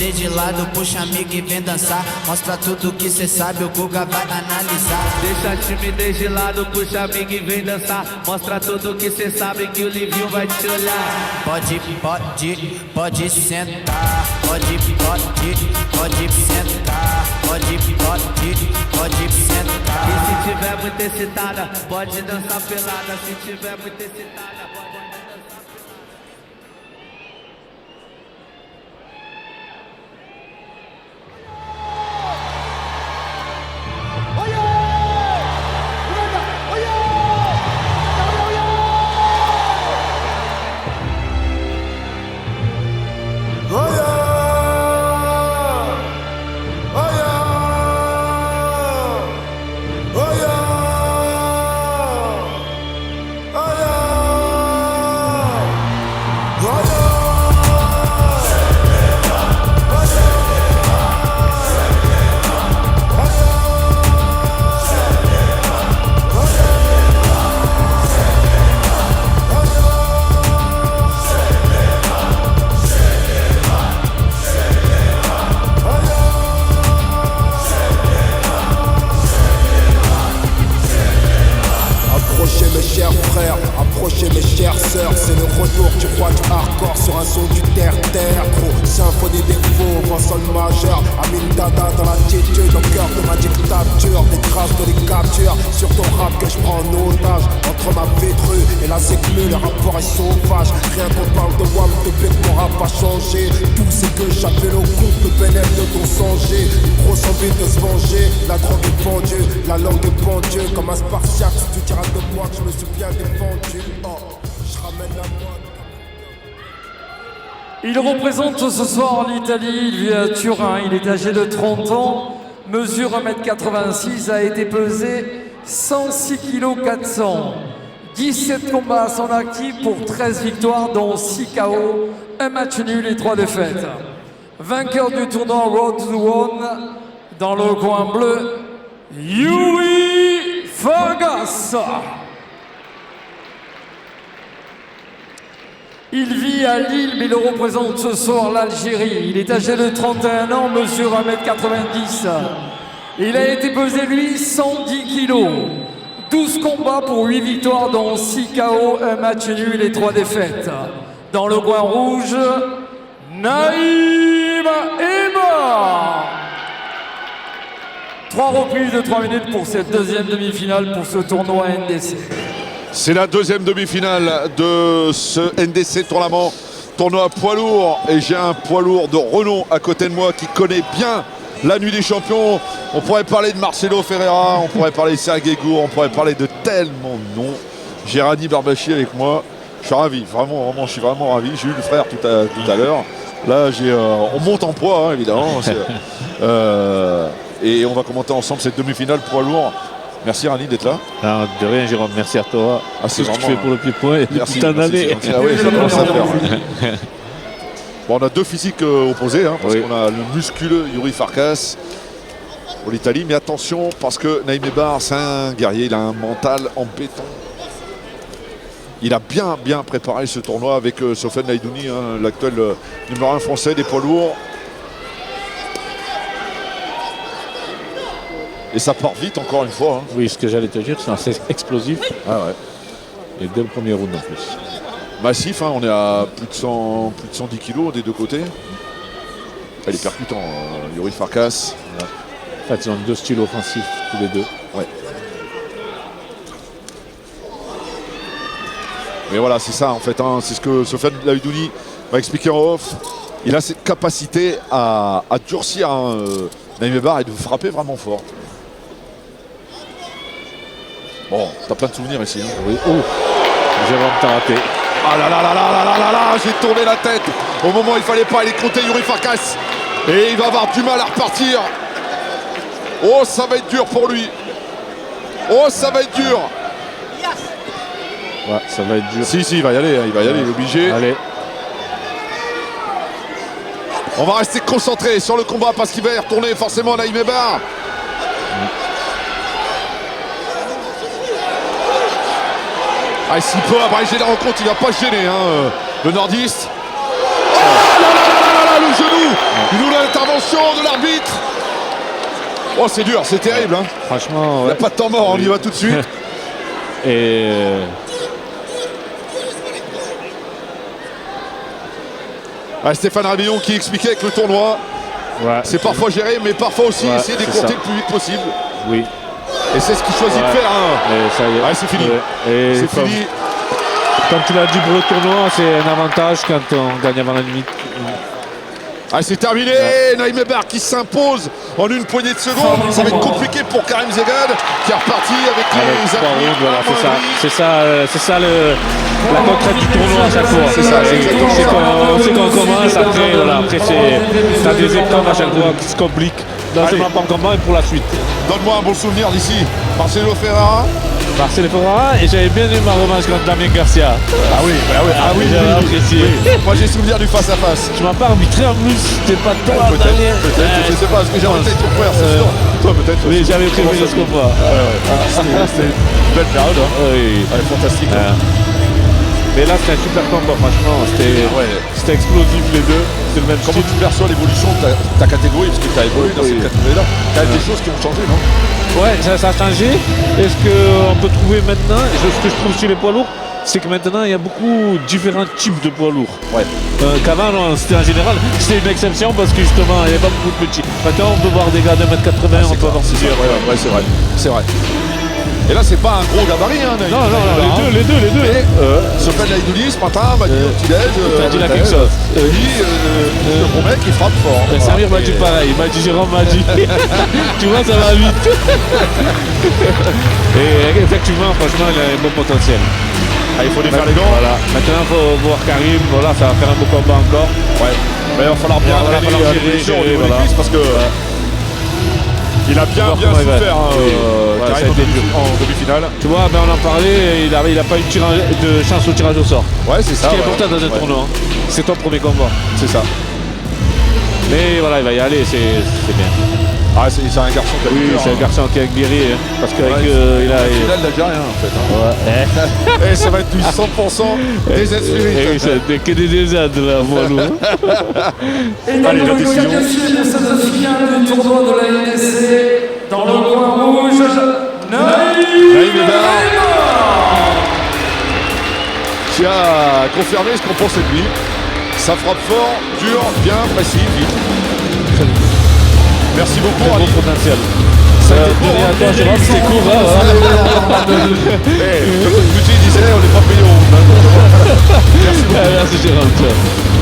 time de lado, puxa amigo e vem dançar. Mostra tudo que cê sabe, o Guga vai analisar. Deixa time de lado, puxa amigo e vem dançar. Mostra tudo que cê sabe que o Livinho vai te olhar. Pode sentar. Pode sentar. Pode sentar. E se tiver muito excitada, pode dançar pelada. Se tiver muito excitada, pode dançar. Approchez mes chères sœurs, c'est le retour du roi du hardcore sur un son du terre-terre. Gros, symphonie des faux, en sol majeur. Amin Dada dans l'attitude, au cœur de ma dictature. Des traces de les captures sur ton rap que je prends en otage. Entre ma vétrue et la séclue, le rapport est sauvage. Rien qu'on parle de WAM, depuis que mon rap a changé. Tout c'est que j'appelle au couple, le bénéfice de ton songer. Une grosse envie de se venger, la drogue est pendue, la langue est pendue. Comme un spartiate, si tu diras de moi que je me suis bien défendu. Il représente ce soir l'Italie, il vit à Turin, il est âgé de 30 ans, mesure 1m86, a été pesé 106 kg 400. 17 combats à son actif pour 13 victoires dont 6 KO, un match nul et 3 défaites. Vainqueur du tournoi Road to One dans le coin bleu, Yuri Fargas. Il vit à Lille, mais il représente ce soir l'Algérie. Il est âgé de 31 ans, mesure 1m90. Il a été pesé, lui, 110 kilos. 12 combats pour 8 victoires, dont 6 KO, un match nul et 3 défaites. Dans le coin rouge, Naïm Eba. 3 reprises de 3 minutes pour cette deuxième demi-finale pour ce tournoi NDC. C'est la deuxième demi-finale de ce NDC tournoi poids lourd. Et j'ai un poids lourd de renom à côté de moi qui connaît bien la nuit des champions. On pourrait parler de Marcelo Ferreira, on pourrait parler de Sergei Gour, on pourrait parler de tellement de noms. J'ai Rani Barbachi avec moi. Je suis ravi, vraiment, je suis vraiment ravi. J'ai eu le frère tout à l'heure. Là, on monte en poids, hein, évidemment. Et on va commenter ensemble cette demi-finale poids lourd. Merci Rani d'être là. Non, de rien Jérôme, merci à toi. C'est ce que tu fais pour le pied-point et merci, toute l'année. Ah oui, ça commence à faire. Bon, on a deux physiques opposés, hein, parce qu'on a le musculeux Yuri Farkas pour l'Italie. Mais attention, parce que Naïm Ebar, c'est un guerrier, il a un mental en béton. Il a bien préparé ce tournoi avec Sofiane Laïdouni, hein, l'actuel numéro 1 français des poids lourds. Et ça part vite encore une fois. Hein. Oui, ce que j'allais te dire, c'est assez explosif. Ah ouais. Et dès le premier round en plus. Massif, hein, on est à plus de 110 kilos des deux côtés. Il est percutant, Yuri Farkas. Voilà. En fait, ils ont deux styles offensifs, tous les deux. Ouais. Mais voilà, c'est ça en fait. Hein, c'est ce que Sofiane Laïdouni m'a expliqué en off. Il a cette capacité à durcir Naïm Ebar et de frapper vraiment fort. Bon, t'as plein de souvenirs ici. Hein. Oui. Oh, Jérôme, t'as raté. Ah là là là là là là là, j'ai tourné la tête. Au moment où il fallait pas, il est compté Yuri Farkas. Et il va avoir du mal à repartir. Oh, ça va être dur pour lui. Oh, ça va être dur. Ouais, ça va être dur. Si, il va y aller, il est obligé. Allez. On va rester concentré sur le combat parce qu'il va y retourner forcément Naïm Ebar. Ah, s'il peut abréger la rencontre, il va pas se gêner, hein, le nordiste. Oh là là là là là, le genou. Il nous l'a l'intervention de l'arbitre. Oh, c'est dur, c'est terrible. Hein. Franchement, Il n'y a pas de temps mort, on y va tout de suite. Et Stéphane Rabillon qui expliquait que le tournoi, ouais, c'est parfois géré, mais parfois aussi Ouais, essayer c'est d'écourter ça. le plus vite possible. oui. Et c'est ce qu'il choisit Ouais. de faire. Hein. Et ça y est. Ouais, c'est fini. Ouais. Et C'est comme, fini. comme tu l'as dit pour le tournoi, c'est un avantage quand on gagne avant la limite. Ah, c'est terminé. Naïm Ebar qui s'impose en une poignée de secondes. Ça va être compliqué pour Karim Zegad qui est reparti avec Avec les 3 appuis rounds, voilà, amoindris. c'est ça la concrète du tournoi à chaque fois. C'est ça, c'est exactement ça. C'est qu'on commence, après t'as des épreuves à chaque fois qui se compliquent. Non seulement pour le combat, mais pour la suite. Donne-moi un bon souvenir d'ici. Marcelo Ferrara. Marcel Ferrara, et j'avais bien aimé ma revanche contre Damien Garcia. Ah oui, J'avais apprécié. Moi j'ai souvenir du face-à-face. Tu m'as pas arbitré en plus, c'était pas toi, Damien. Peut-être, je sais pas, parce que j'avais peut-être ton frère, c'est sûr. Toi peut-être. Oui, j'avais préféré ce combat. C'était une belle période. Hein. Oui. Ouais, fantastique. Hein. Mais là, c'était un super combat, franchement. C'était explosif les deux. C'est le même Comment style. tu perçois l'évolution de ta catégorie, parce que tu as évolué dans cette catégorie-là. Tu as des choses qui ont changé, non? Ouais, ça a changé. Et ce qu'on peut trouver maintenant, et ce que je trouve chez les poids lourds, c'est que maintenant il y a beaucoup différents types de poids lourds. Ouais. Qu'avant, non, c'était en général, c'était une exception parce que justement, il n'y avait pas beaucoup de petits. Maintenant, on peut voir des gars de 1m80, on peut avoir C'est vrai, ouais, c'est vrai. C'est vrai. Et là, c'est pas un gros gabarit, hein. Non, les deux. Mais Sofiane Laïdouli ce matin m'a dit au petit-déj. T'as dit la même chose. Il dit le bon mec, il frappe fort. Samir m'a dit pareil, il m'a dit Jérôme m'a dit. Tu vois, ça va vite. Et effectivement, franchement, il a un bon potentiel. Ah, il faut lui faire les gants. Voilà. Maintenant, il faut voir Karim. Voilà, ça va faire un beau combat encore. Ouais. Mais il va falloir bien Voilà, drainer falloir les blessures au gérer, niveau des voilà. cuisses parce que il a bien Voir comment il va. souffert. Hein, Ouais, Karim ça a été dur. en demi-finale. Tu vois, ben on en parlait, il a pas eu de chance au tirage au sort. Ouais, c'est ça. Ce qui est ouais. important dans un Ouais. tournoi, hein. C'est ton premier combat. C'est ça. Mais voilà, il va y aller, c'est bien. Ah, c'est un garçon qui a du Oui, cœur, c'est un hein. garçon qui a guéri, hein, parce qu'avec Ouais, il a. Final d'Algérien en fait. Hein. Et ça va être du 100% des Et c'est que des désastres de la voie lourde. Et donc, Allez, la vous décision. qualifiez pour cette finale du tournoi de la NDC dans le coin rouge, Naïm Ebar qui a confirmé ce qu'on pensait de lui. Ça frappe fort, dur, bien, précis, vite. Merci beaucoup, Bon Ali. potentiel. Ça a De été court, rien à hein. toi, Jérôme, c'est court. Hein, Eh, le petit disait, on n'est pas payé au round, hein. Merci beaucoup. Merci Jérôme. Ciao.